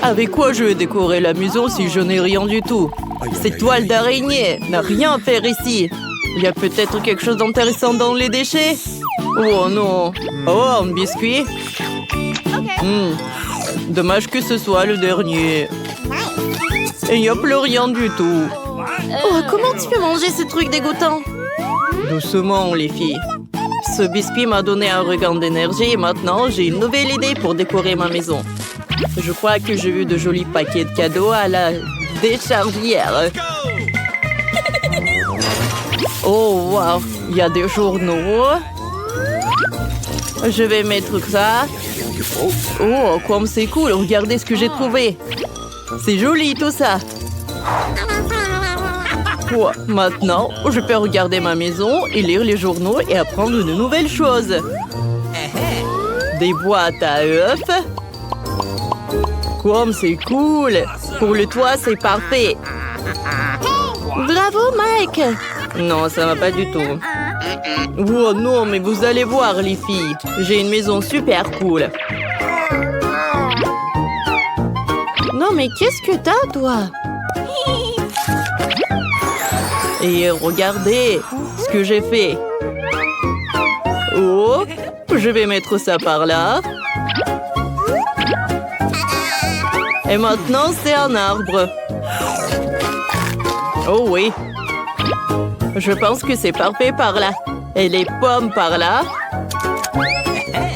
Avec quoi je vais décorer la maison si je n'ai rien du tout? Cette toile d'araignée n'a rien à faire ici. Il y a peut-être quelque chose d'intéressant dans les déchets? Oh non. Oh, un biscuit. Dommage que ce soit le dernier. Et il n'y a plus rien du tout. Oh, comment tu peux manger ce truc dégoûtant? Doucement, les filles. Ce biscuit m'a donné un regain d'énergie et maintenant, j'ai une nouvelle idée pour décorer ma maison. Je crois que j'ai vu de jolis paquets de cadeaux à la décharnière. Oh, wow! Il y a des journaux. Je vais mettre ça. Oh, comme c'est cool! Regardez ce que j'ai trouvé. C'est joli, tout ça. Oh, maintenant, je peux regarder ma maison et lire les journaux et apprendre de nouvelles choses. Des boîtes à œufs. Comme c'est cool! Pour le toit, c'est parfait. Bravo, Mike! Non, ça va pas du tout. Oh non, mais vous allez voir, les filles. J'ai une maison super cool. Non, mais qu'est-ce que t'as, toi? Et regardez ce que j'ai fait. Oh, je vais mettre ça par là. Et maintenant, c'est un arbre. Oh oui. Je pense que c'est parfait par là. Et les pommes par là.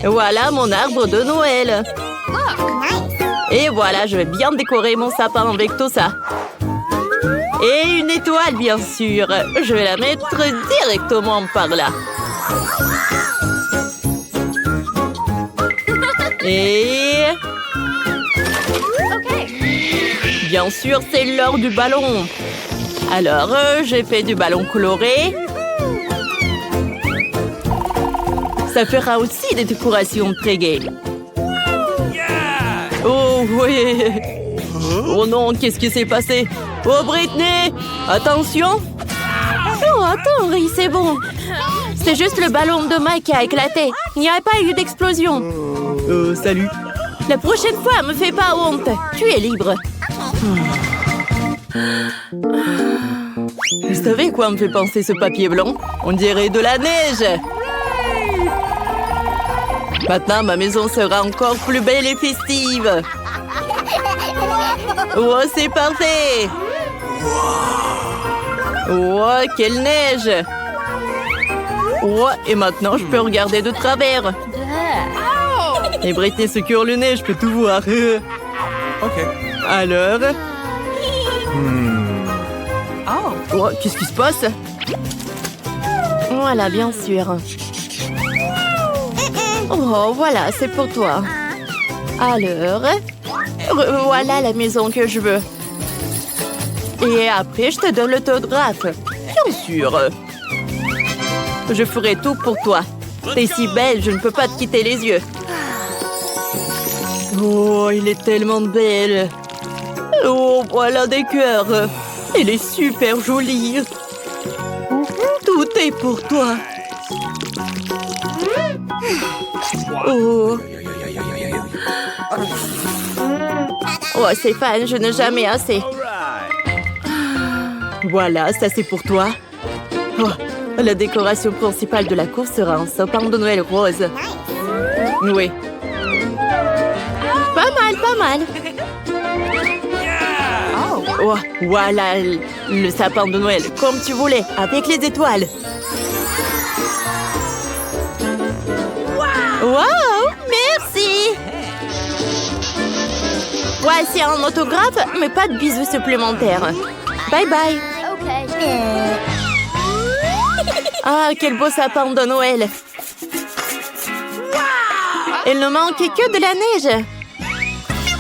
Voilà mon arbre de Noël. Et voilà, je vais bien décorer mon sapin avec tout ça. Et une étoile, bien sûr. Je vais la mettre directement par là. Et... bien sûr, c'est l'heure du ballon. Alors, j'ai fait du ballon coloré. Ça fera aussi des décorations très gaies. Oh, oui. Oh non, qu'est-ce qui s'est passé? Oh, Britney! Attention! Oh, attends, Ri, c'est bon. C'est juste le ballon de Mike qui a éclaté. Il n'y a pas eu d'explosion. Salut. La prochaine fois, me fais pas honte. Tu es libre. Vous savez quoi me fait penser ce papier blanc? On dirait de la neige! Maintenant, ma maison sera encore plus belle et festive! Oh, c'est parfait! Oh, quelle neige! Oh, et maintenant, je peux regarder de travers! Et Britney secure le nez, je peux tout voir! Ok. Alors? Oh, qu'est-ce qui se passe? Voilà, bien sûr. Oh, voilà, c'est pour toi. Alors, voilà la maison que je veux. Et après, je te donne l'autographe. Bien sûr. Je ferai tout pour toi. T'es si belle, je ne peux pas te quitter les yeux. Oh, il est tellement belle. Oh, voilà des cœurs. Elle est super jolie. Tout est pour toi. Oh. Oh, Stéphane, je n'ai jamais assez. Voilà, ça c'est pour toi. Oh, la décoration principale de la cour sera un sapin de Noël rose. Oui. Pas mal, pas mal. Oh, voilà le sapin de Noël, comme tu voulais, avec les étoiles. Wow, merci. Voici un autographe, mais pas de bisous supplémentaires. Bye bye. Ah, quel beau sapin de Noël. Il ne manque que de la neige.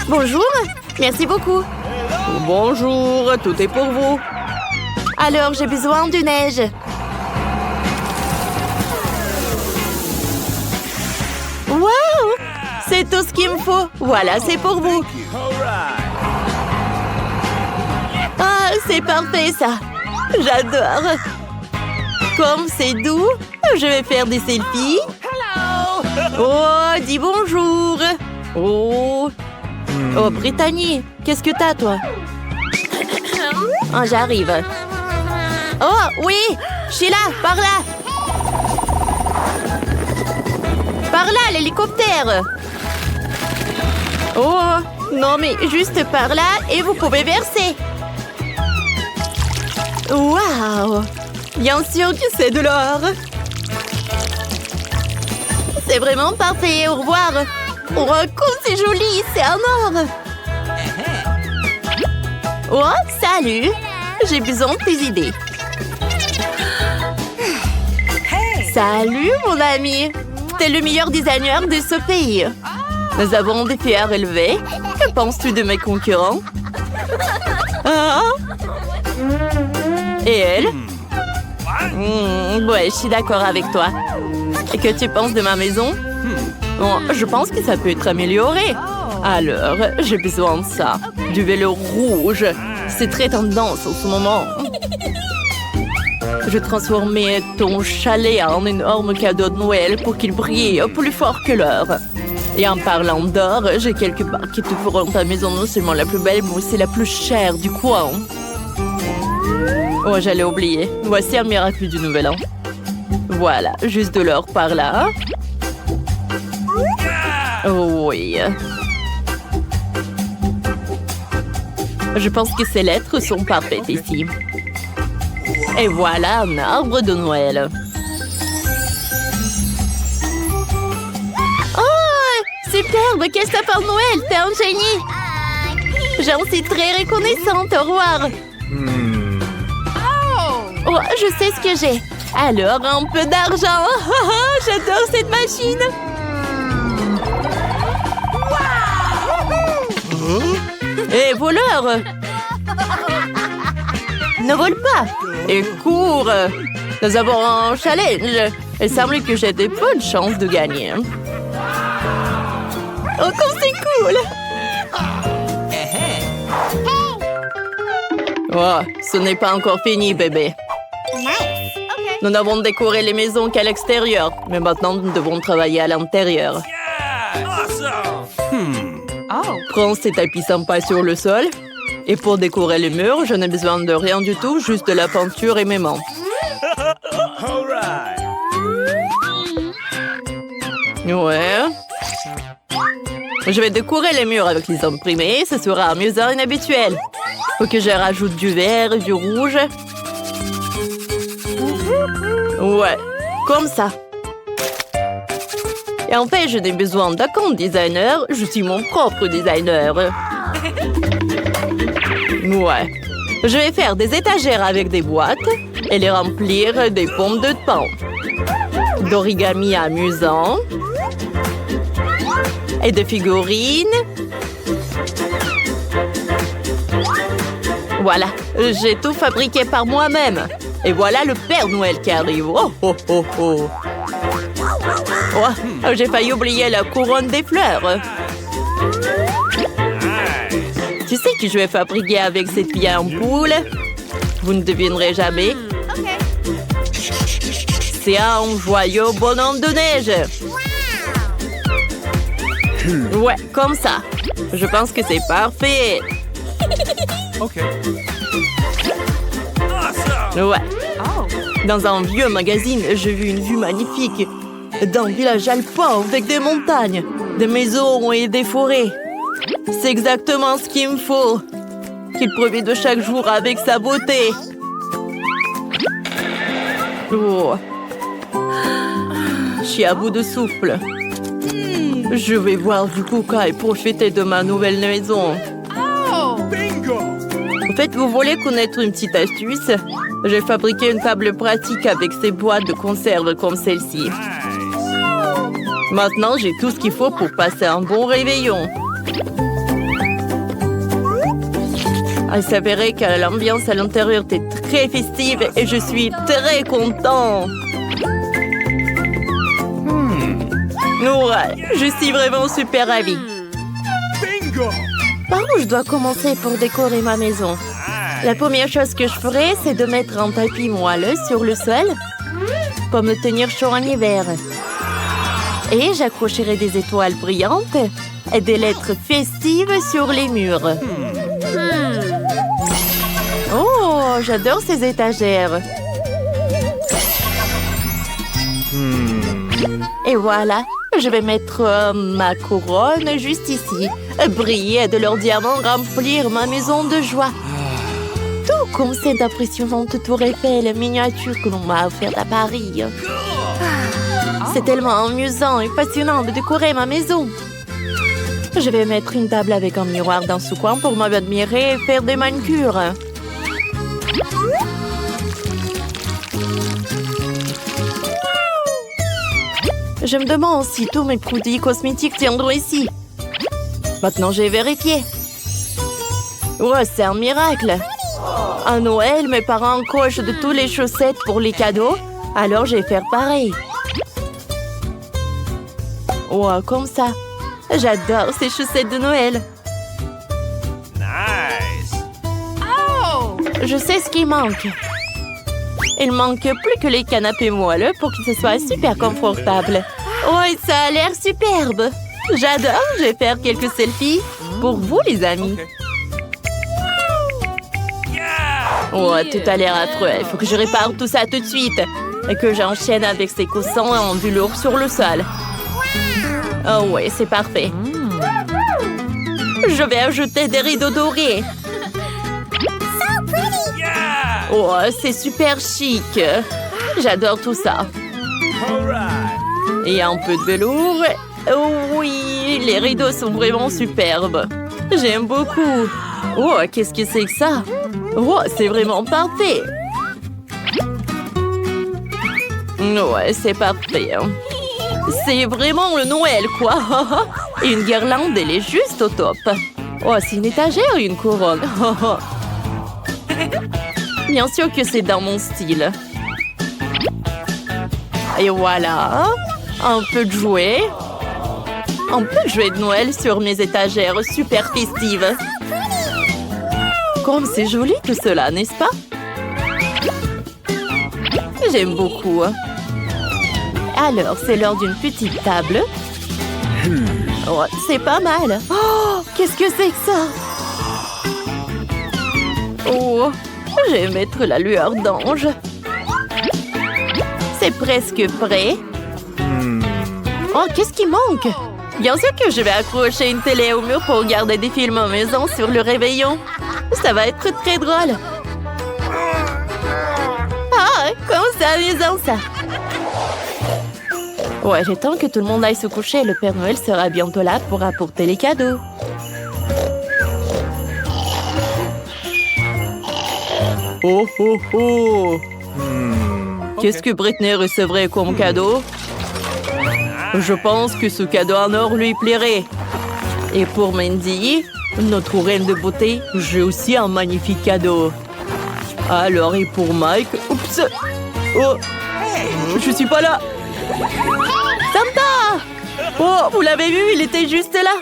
Bonjour, merci beaucoup. Bonjour, tout est pour vous. Alors, j'ai besoin de neige. Wow! C'est tout ce qu'il me faut. Voilà, c'est pour vous. Ah, c'est parfait, ça. J'adore. Comme c'est doux, je vais faire des selfies. Oh, dis bonjour. Oh, Oh, Brittany, qu'est-ce que t'as, toi? Oh, j'arrive. Oh, oui! Sheila, par là! Par là, l'hélicoptère! Oh, non, mais juste par là et vous pouvez verser. Waouh! Bien sûr que c'est de l'or! C'est vraiment parfait, au revoir! Oh, comme c'est joli, c'est en or! Oh, salut! J'ai besoin de tes idées. Salut, mon ami! T'es le meilleur designer de ce pays. Nous avons des PR élevés. Que penses-tu de mes concurrents? Ah? Et elle? Ouais, je suis d'accord avec toi. Et que tu penses de ma maison? Bon, je pense que ça peut être amélioré. Alors, j'ai besoin de ça. Du vélo rouge. C'est très tendance en ce moment. Je transformais ton chalet en énorme cadeau de Noël pour qu'il brille plus fort que l'or. Et en parlant d'or, j'ai quelques barres qui te feront ta maison non seulement la plus belle, mais aussi la plus chère du coin. Oh, j'allais oublier. Voici un miracle du Nouvel An. Voilà, juste de l'or par là. Oh oui. Je pense que ces lettres sont parfaites ici. Et voilà un arbre de Noël. Oh, superbe! Qu'est-ce que t'as pour Noël? T'es un génie! J'en suis très reconnaissante. Au revoir. Oh, je sais ce que j'ai. Alors, un peu d'argent. J'adore cette machine. Hé, voleur! Ne vole pas! Et cours! Nous avons un challenge. Il semble que j'ai de bonnes chances de gagner. Oh, comme c'est cool! Oh, ce n'est pas encore fini, bébé. Nous n'avons décoré les maisons qu'à l'extérieur, mais maintenant nous devons travailler à l'intérieur. Prends ces tapis sympas sur le sol. Et pour décorer les murs, je n'ai besoin de rien du tout, juste de la peinture et mes mains. Ouais. Je vais décorer les murs avec les imprimés, ce sera amusant et inhabituel. Faut que je rajoute du vert et du rouge. Ouais, comme ça. Et en fait, je n'ai besoin d'aucun designer, je suis mon propre designer. Ouais. Je vais faire des étagères avec des boîtes et les remplir des pommes de pain. D'origami amusant. Et de figurines. Voilà, j'ai tout fabriqué par moi-même. Et voilà le Père Noël qui arrive. Oh, oh, oh, oh. Oh, j'ai failli oublier la couronne des fleurs. Tu sais que je vais fabriquer avec cette vieille ampoule? Vous ne devinerez jamais. C'est un joyeux bonhomme de neige. Ouais, comme ça. Je pense que c'est parfait. OK. Ouais. Dans un vieux magazine, j'ai vu une vue magnifique d'un village alpin avec des montagnes, des maisons et des forêts. C'est exactement ce qu'il me faut. Qu'il profite de chaque jour avec sa beauté. Oh. Je suis à bout de souffle. Je vais voir du coca et profiter de ma nouvelle maison. Bingo! En fait, vous voulez connaître une petite astuce? J'ai fabriqué une table pratique avec ces boîtes de conserve comme celle-ci. Maintenant, j'ai tout ce qu'il faut pour passer un bon réveillon. Il s'avérait que l'ambiance à l'intérieur était très festive et je suis très content. Ouais, je suis vraiment super ravie. Bingo! Par où je dois commencer pour décorer ma maison? La première chose que je ferai, c'est de mettre un tapis moelleux sur le sol pour me tenir chaud en hiver. Et j'accrocherai des étoiles brillantes et des lettres festives sur les murs. Oh, j'adore ces étagères. Et voilà, je vais mettre ma couronne juste ici. Briller de leurs diamants, remplir ma maison de joie. Tout comme cette impressionnante tour Eiffel miniature que l'on m'a offerte à Paris. C'est tellement amusant et passionnant de décorer ma maison. Je vais mettre une table avec un miroir dans ce coin pour m'admirer et faire des manucures. Je me demande si tous mes produits cosmétiques tiendront ici. Maintenant, j'ai vérifié. Oh, c'est un miracle. À Noël, mes parents cochent de toutes les chaussettes pour les cadeaux, alors je vais faire pareil. Oh, comme ça. J'adore ces chaussettes de Noël. Nice. Je sais ce qui manque. Il manque plus que les canapés moelleux pour que ce soit super confortable. Oh, ça a l'air superbe. J'adore. Je vais faire quelques selfies pour vous, les amis. Oh, tout a l'air affreux. Il faut que je répare tout ça tout de suite. Et que j'enchaîne avec ces coussins en velours sur le sol. Oh ouais, c'est parfait. Je vais ajouter des rideaux dorés. Oh, c'est super chic. J'adore tout ça. Et un peu de velours. Oh oui, les rideaux sont vraiment superbes. J'aime beaucoup. Oh, qu'est-ce que c'est que ça? Oh, c'est vraiment parfait. Ouais, c'est parfait. C'est vraiment le Noël, quoi. Et une guirlande, elle est juste au top. Oh, c'est une étagère ou une couronne? Bien sûr que c'est dans mon style. Et voilà. Un peu de jouets. Un peu de jouets de Noël sur mes étagères super festives. Comme c'est joli tout cela, n'est-ce pas? J'aime beaucoup. Alors, c'est l'heure d'une petite table. Oh, c'est pas mal. Oh, qu'est-ce que c'est que ça? Oh, je vais mettre la lueur d'ange. C'est presque prêt. Oh, qu'est-ce qui manque? Bien sûr que je vais accrocher une télé au mur pour regarder des films en maison sur le réveillon. Ça va être très drôle. Ah, comment c'est amusant ça. Ouais, j'attends que tout le monde aille se coucher. Le Père Noël sera bientôt là pour apporter les cadeaux. Oh, oh, oh. Qu'est-ce que Britney recevrait comme cadeau? Je pense que ce cadeau en or lui plairait. Et pour Mandy, notre reine de beauté, j'ai aussi un magnifique cadeau. Alors, et pour Mike... Oups! Oh! Je suis pas là! Santa! Oh, vous l'avez vu, il était juste là.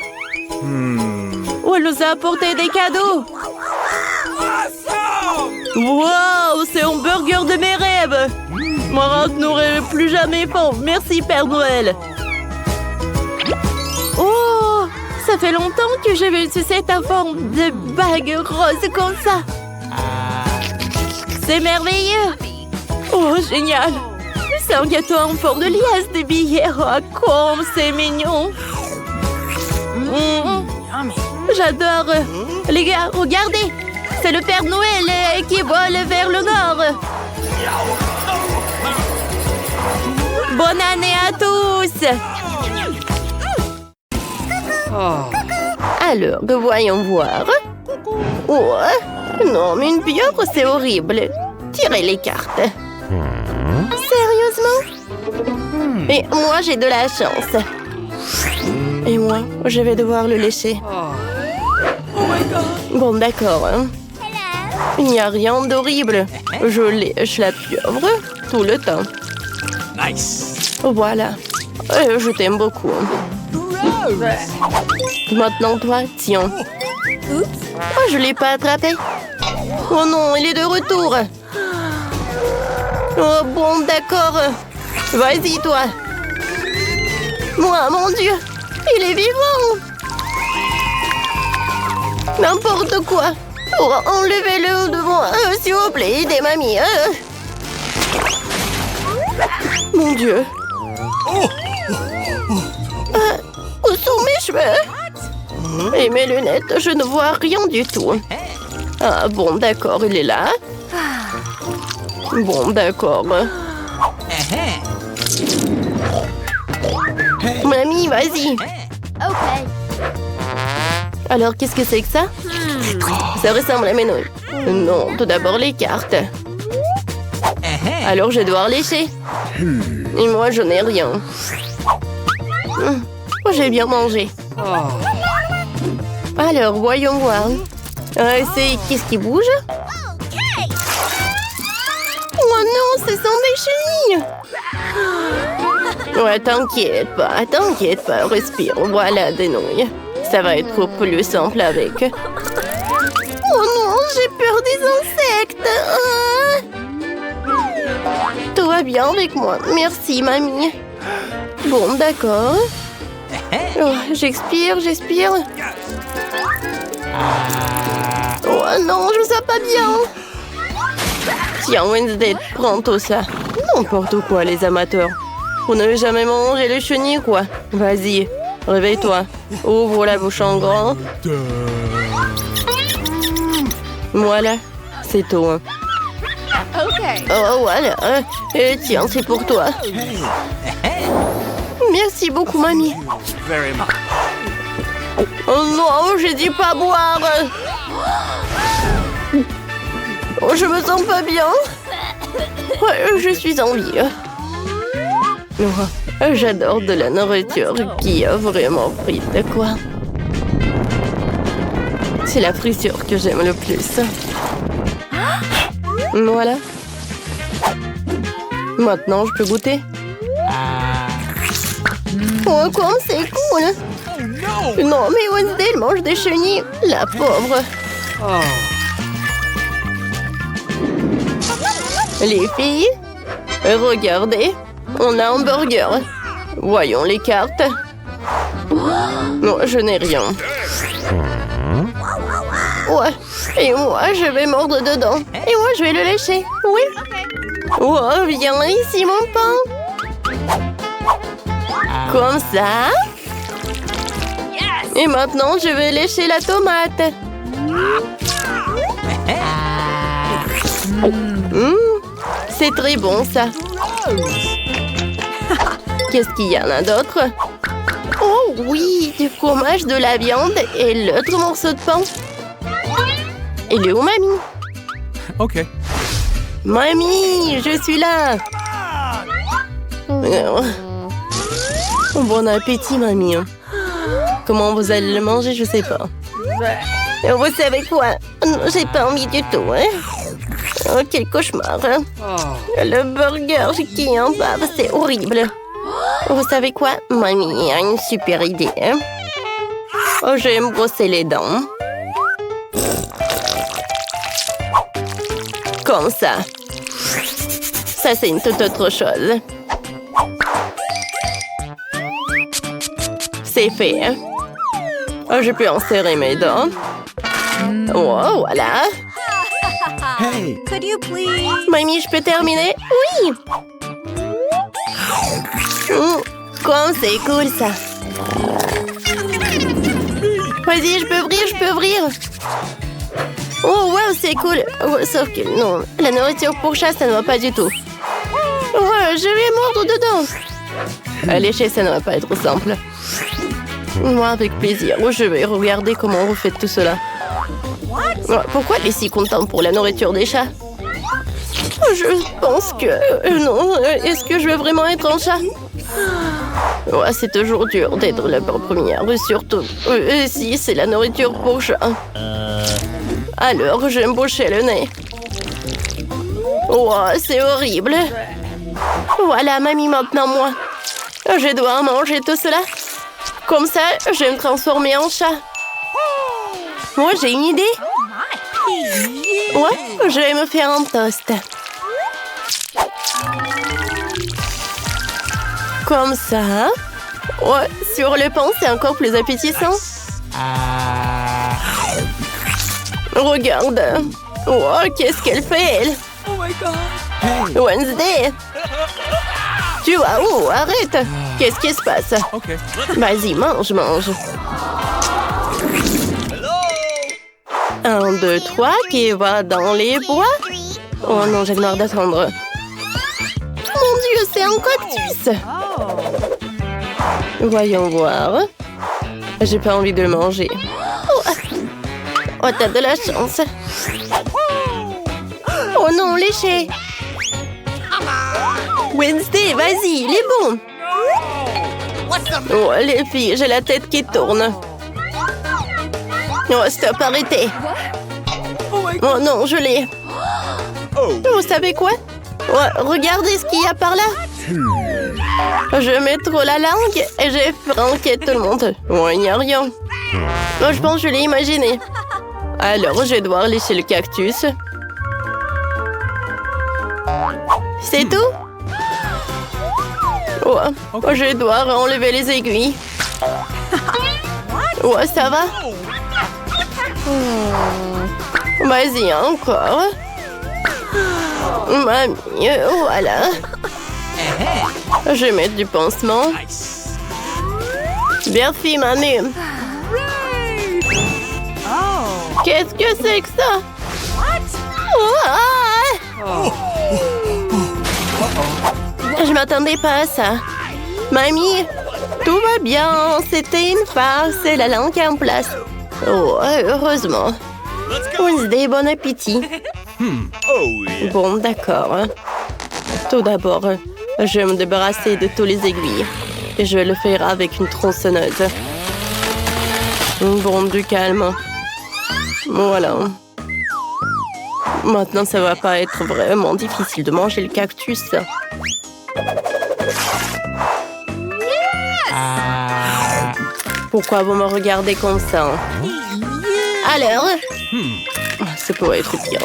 Oh, elle nous a apporté des cadeaux. Wow, c'est un burger de mes rêves. Marat n'aurait plus jamais faim. Merci, Père Noël. Oh, ça fait longtemps que j'ai vu cette forme de bague rose comme ça. C'est merveilleux. Oh, génial. C'est un gâteau en forme de liasse de billets. Oh, comme c'est mignon. J'adore. Les gars, regardez. C'est le Père Noël qui vole vers le nord. Bonne année à tous. Alors, voyons voir. Oh, non, mais une pieuvre, c'est horrible. Tirez les cartes. Sérieusement? Mais moi, j'ai de la chance. Et moi, je vais devoir le lécher. Bon, d'accord. Il n'y a rien d'horrible. Je lèche la pieuvre tout le temps. Nice. Voilà. Je t'aime beaucoup. Maintenant, toi, tiens. Oh, je ne l'ai pas attrapé. Oh non, il est de retour. Oh bon, d'accord. Vas-y, toi. Moi, mon Dieu, il est vivant. N'importe quoi. Oh, enlevez-le de moi, s'il vous plaît, aidez mamie. Mon Dieu. Où sont mes cheveux? Et mes lunettes, je ne vois rien du tout. Ah bon, d'accord, il est là. Bon, d'accord. Mamie, vas-y. Ok. Alors, qu'est-ce que c'est que ça? Ça ressemble à mes nouilles. Non, tout d'abord les cartes. Alors, je vais devoir lécher. Et moi, je n'ai rien. J'ai bien mangé. Alors, voyons voir. C'est... Qu'est-ce qui bouge? Oh non, ce sont des chenilles! Ouais, t'inquiète pas, respire. Voilà des nouilles. Ça va être plus simple avec. Oh non, j'ai peur des insectes. Tout va bien avec moi. Merci, mamie. Bon, d'accord. Oh, j'expire. Oh non, je me sens pas bien. Tiens, Wednesday, prends tout ça. N'importe quoi, les amateurs. Vous n'avez jamais mangé les chenilles, quoi. Vas-y, réveille-toi. Ouvre la bouche en grand. Voilà, c'est tout. Ok. Oh, voilà. Et tiens, c'est pour toi. Merci beaucoup, mamie. Very much. Oh non, j'ai dit pas boire. Oh, je me sens pas bien. Ouais, je suis en vie. Oh, j'adore de la nourriture qui a vraiment pris de quoi. C'est la friture que j'aime le plus. Voilà. Maintenant, je peux goûter. Oh, comme c'est cool. Non, mais Wednesday, elle mange des chenilles. La pauvre. Les filles, regardez, on a un burger. Voyons les cartes. Non, je n'ai rien. Ouais, et moi, je vais mordre dedans. Et moi, je vais le lécher. Oui. Oh, viens ici, mon pain. Comme ça. Et maintenant, je vais lécher la tomate. C'est très bon, ça. Qu'est-ce qu'il y en a d'autre? Oh oui, du fromage, de la viande et l'autre morceau de pain. Il est où, mamie? Ok. Mamie, je suis là. Bon appétit, mamie. Comment vous allez le manger, je sais pas. Vous savez quoi? J'ai pas envie du tout, hein? Oh, quel cauchemar. Le burger qui est en bave, c'est horrible. Vous savez quoi? Mamie a une super idée. Oh, je vais me brosser les dents. Comme ça. Ça, c'est une toute autre chose. C'est fait. Oh, je peux en serrer mes dents. Oh, voilà. Hey. Could you please? Mamie, je peux terminer? Oui! Comme c'est cool, ça. Vas-y, je peux ouvrir. Oh, wow, c'est cool. Oh, sauf que non, la nourriture pour chat, ça ne va pas du tout. Ouais, je vais mordre dedans. Lécher, ça ne va pas être simple. Moi, avec plaisir. Je vais regarder comment vous faites tout cela. Pourquoi elle est si contente pour la nourriture des chats? Je pense que... non, est-ce que je veux vraiment être un chat? Ouais, c'est toujours dur d'être la première, surtout si c'est la nourriture pour chat. Alors, je vais me boucher le nez. Oh, c'est horrible. Voilà, mamie, maintenant moi. Je dois manger tout cela. Comme ça, je vais me transformer en chat. Moi, j'ai une idée. Ouais, je vais me faire un toast. Comme ça. Ouais, sur le pain, c'est encore plus appétissant. Regarde. Oh, qu'est-ce qu'elle fait, elle? Oh my God. Hey. Wednesday. Tu vas où? Arrête. Qu'est-ce qui se passe? Okay. Vas-y, mange. 1, 2, 3, qui va dans les bois? Oh non, j'ai marre d'attendre. Mon Dieu, c'est un cactus! Voyons voir. J'ai pas envie de le manger. Oh, t'as de la chance. Oh non, léché! Wednesday, vas-y, il est bon! Oh, les filles, j'ai la tête qui tourne. Oh, stop, arrêtez! Oh non, je l'ai! Vous savez quoi? Oh, regardez ce qu'il y a par là! Je mets trop la langue et j'ai franqué tout le monde. Oh, il n'y a rien. Oh, je pense que je l'ai imaginé. Alors, je vais devoir lécher le cactus. C'est tout? Oh, je vais devoir enlever les aiguilles. Oh, ça va? Vas-y, encore. Mamie, voilà. Je vais mettre du pansement. Bien fait, mamie. Qu'est-ce que c'est que ça? Je m'attendais pas à ça. Mamie, tout va bien. C'était une farce et la langue est en place. Oh, heureusement. Wednesday, bon appétit. Bon, d'accord. Tout d'abord, je vais me débarrasser de tous les aiguilles. Et je vais le faire avec une tronçonneuse. Bon, du calme. Voilà. Maintenant, ça va pas être vraiment difficile de manger le cactus. Pourquoi vous me regardez comme ça? Alors? Ça pourrait être pire.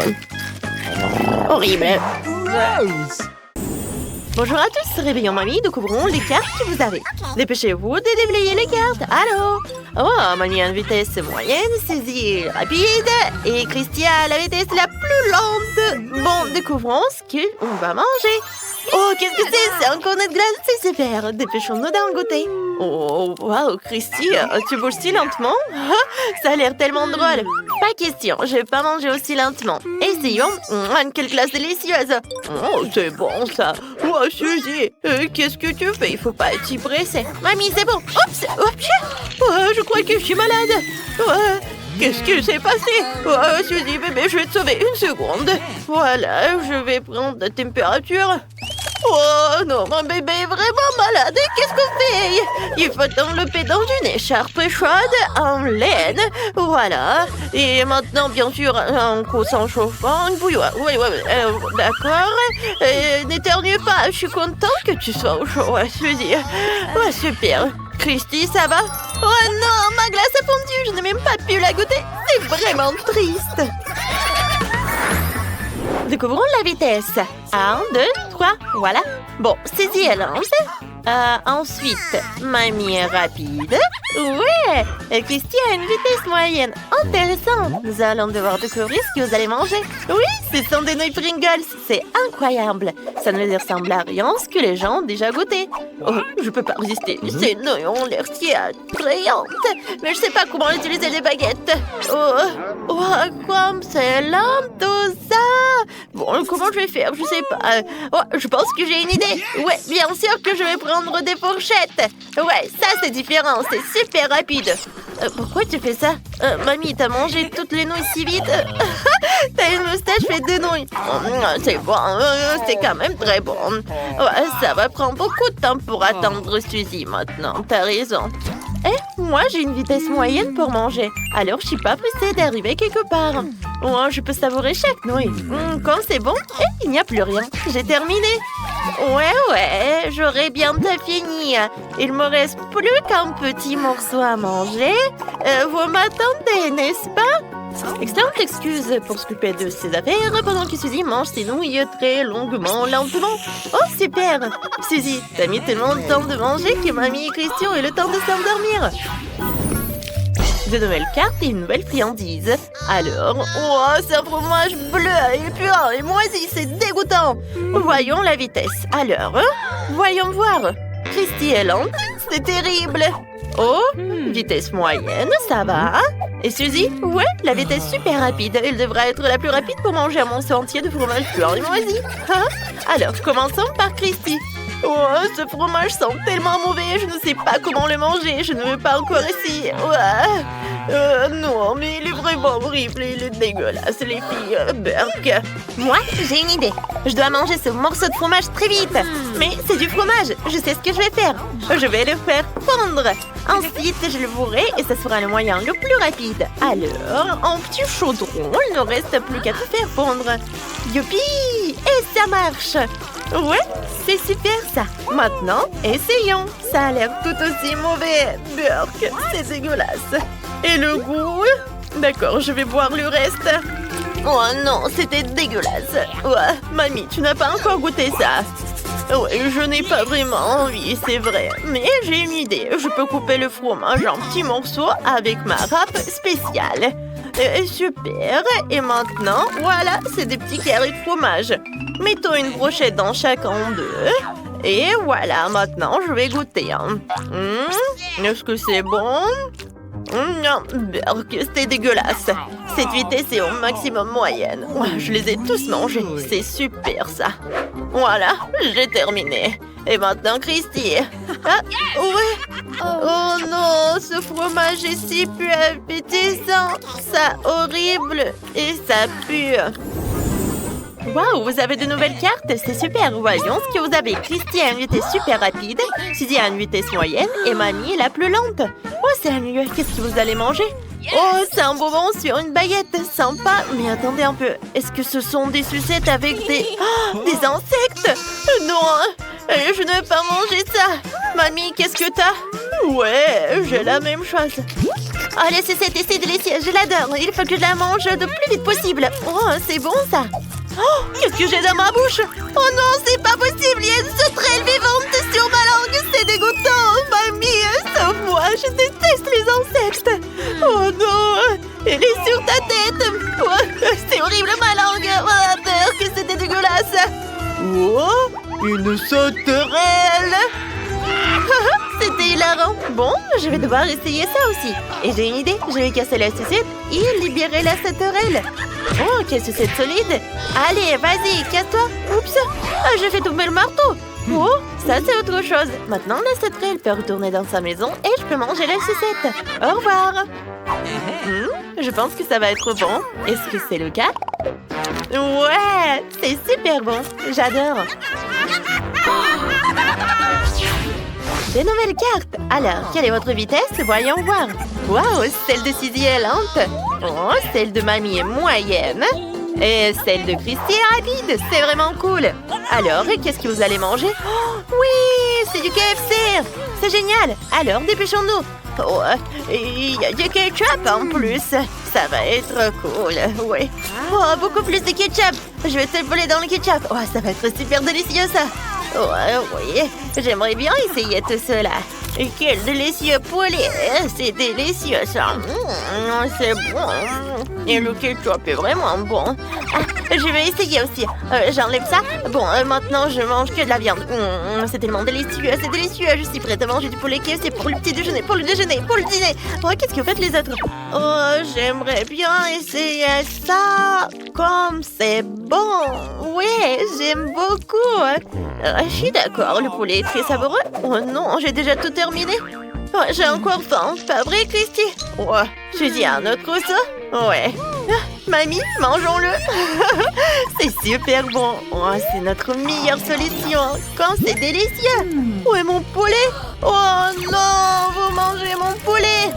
Horrible. Bonjour à tous, réveillons mamie, découvrons les cartes que vous avez. Dépêchez-vous de déblayer les cartes. Allô? Oh, mamie a une vitesse moyenne, saisie rapide. Et Christy a la vitesse la plus lente. Bon, découvrons ce qu'on va manger. Oh, qu'est-ce que c'est? C'est un cornet de glace, c'est super. Dépêchons-nous d'en goûter. Oh, waouh, Christy, tu bouges si lentement? Ça a l'air tellement drôle. Pas question, je vais pas manger aussi lentement. Essayons. Quelle glace délicieuse. Oh, c'est bon ça. Oh, Suzy, qu'est-ce que tu fais? Il faut pas être si pressé. Mamie, c'est bon. Oups, oups. Oh, je crois que je suis malade. Qu'est-ce qui s'est passé? Oh, Suzy, bébé, je vais te sauver une seconde. Voilà, je vais prendre la température. Oh non, mon bébé est vraiment malade. Qu'est-ce qu'on fait? Il faut envelopper dans une écharpe chaude en laine. Voilà. Et maintenant, bien sûr, un coussin chauffant, une bouilloire. Oui, d'accord. N'éternue pas. Je suis contente que tu sois au chaud. Ouais, Suzy. Ouais, super. Christy, ça va? Oh non, ma glace a fondu. Je n'ai même pas pu la goûter. C'est vraiment triste. Découvrons la vitesse. 1, 2, 3, voilà. Bon, saisie et lance. Ensuite, mamie est rapide. Ouais, et Christy a une vitesse moyenne. Intéressant. Nous allons devoir découvrir ce que vous allez manger. Oui, ce sont des nouilles Pringles. C'est incroyable. Ça ne les ressemble à rien ce que les gens ont déjà goûté. Oh, je peux pas résister. Ces nouilles ont l'air si attrayantes. Mais je sais pas comment utiliser les baguettes. Oh, comme c'est lent tout ça. Bon, comment je vais faire? Je sais pas. Oh, je pense que j'ai une idée. Ouais, bien sûr que je vais prendre des fourchettes. Ouais, ça c'est différent. C'est super rapide. Pourquoi tu fais ça? Mamie, t'as mangé toutes les nouilles si vite? T'as une moustache faite de nouilles. C'est bon, c'est quand même très bon. Ouais, ça va prendre beaucoup de temps pour attendre Suzy maintenant. T'as raison. Moi, j'ai une vitesse moyenne pour manger. Alors, je suis pas pressée d'arriver quelque part. Je peux savourer chaque nouille. Quand c'est bon, il n'y a plus rien. J'ai terminé. Ouais, j'aurais bientôt fini. Il me reste plus qu'un petit morceau à manger. Vous m'attendez, n'est-ce pas? Excellente excuse pour s'occuper de ses affaires pendant que Suzy mange ses nouilles très longuement, lentement. Oh, super! Suzy, t'as mis tellement de temps de manger que mamie et Christian aient le temps de s'endormir. de nouvelles cartes et une nouvelle friandise. Alors, oh, c'est un fromage bleu et pur et moisi, c'est dégoûtant. Voyons la vitesse. Alors, voyons voir. Christy est lente, c'est terrible. Oh, vitesse moyenne, ça va. Et Suzy? Ouais, la vitesse super rapide. Elle devra être la plus rapide pour manger un morceau entier de fromage blanc et moisi. Hein? Alors, commençons par Christy. Oh, ce fromage sent tellement mauvais, je ne sais pas comment le manger, je ne veux pas encore essayer. Non, mais il est vraiment horrible, il est dégueulasse, les filles. Burk. Moi, j'ai une idée. Je dois manger ce morceau de fromage très vite. Mais c'est du fromage, je sais ce que je vais faire. Je vais le faire fondre. Ensuite, je le bourrerai et ça sera le moyen le plus rapide. Alors, en petit chaudron, il ne reste plus qu'à tout faire fondre. Youpi! Et ça marche! Ouais, c'est super ça. Maintenant, essayons. Ça a l'air tout aussi mauvais. Burk, c'est dégueulasse. Et le goût? D'accord, je vais boire le reste. Oh non, c'était dégueulasse. Ouais, mamie, tu n'as pas encore goûté ça. Ouais, je n'ai pas vraiment envie, c'est vrai. Mais j'ai une idée. Je peux couper le fromage en petits morceaux avec ma râpe spéciale. Super. Et maintenant, voilà, c'est des petits carrés de fromage. Mettons une brochette dans chacun d'eux. Et voilà, maintenant, je vais goûter. Est-ce que c'est bon? Non, Burk, c'était dégueulasse. Cette vitesse est au maximum moyenne. Je les ai tous mangés. C'est super, ça. Voilà, j'ai terminé. Et maintenant, Christy. Ah, ouais. Oh non, ce fromage est si peu appétissant. Ça horrible. Et ça pue. Waouh, vous avez de nouvelles cartes, c'est super. Voyons ce que vous avez. Christy a une vitesse super rapide, Suzy a une vitesse moyenne et Mamie est la plus lente. Oh, c'est mieux. Qu'est-ce que vous allez manger? Oh, c'est un bonbon sur une baguette. Sympa. Mais attendez un peu. Est-ce que ce sont des sucettes avec des... Oh, des insectes? Non, je ne veux pas manger ça. Mamie, qu'est-ce que t'as? Ouais, j'ai la même chose. Oh, les sucettes, c'est délicieux. Je l'adore. Il faut que je la mange le plus vite possible. Oh, c'est bon ça. Oh, qu'est-ce que j'ai dans ma bouche? Oh non, c'est pas possible. Il y a une sauterelle vivante sur ma langue. C'est dégoûtant. Mamie, sauve-moi. Je déteste les insectes. Oh non, elle est sur ta tête. Oh, c'est horrible ma langue. Oh, peur que c'était dégueulasse. Oh, une sauterelle. C'était hilarant. Bon, je vais devoir essayer ça aussi. Et j'ai une idée. Je vais casser la sucette et libérer la sauterelle. Oh, quelle sucette solide. Allez, vas-y, casse-toi. Oups, je fais tomber le marteau. Oh, ça c'est autre chose. Maintenant, la sauterelle peut retourner dans sa maison et je peux manger la sucette. Au revoir. Je pense que ça va être bon. Est-ce que c'est le cas? Ouais, c'est super bon. J'adore. Des nouvelles cartes. Alors, quelle est votre vitesse? Voyons voir. Waouh, celle de Suzy est lente. Oh, celle de Mamie est moyenne. Et celle de Christy est rapide. C'est vraiment cool. Alors, qu'est-ce que vous allez manger? Oh, oui, c'est du KFC. C'est génial. Alors, dépêchons-nous. Oh, il y a du ketchup en plus. Ça va être cool, oui. Oh, beaucoup plus de ketchup. Je vais te le voler dans le ketchup. Oh, ça va être super délicieux, ça. Oh, oui, j'aimerais bien essayer tout cela. Et quel délicieux poulet. C'est délicieux, ça. C'est bon. Et le ketchup est vraiment bon. Ah, je vais essayer aussi. J'enlève ça. Bon, maintenant, je mange que de la viande. C'est tellement délicieux, c'est délicieux. Je suis prête à manger du poulet KFC pour le petit déjeuner, pour le déjeuner, pour le dîner. Oh, qu'est-ce que vous faites les autres? Oh, j'aimerais bien essayer ça. Comme c'est bon. Oui, j'aime beaucoup. Je suis d'accord, le poulet est très savoureux. Oh non, j'ai déjà tout terminé. Oh, j'ai encore faim, pas vrai, Christy? Ouais, tu dis un autre ça? Ouais. Ah, mamie, mangeons-le. C'est super bon. Oh, c'est notre meilleure solution. Quand c'est délicieux. Où est mon poulet? Oh non, vous mangez mon poulet.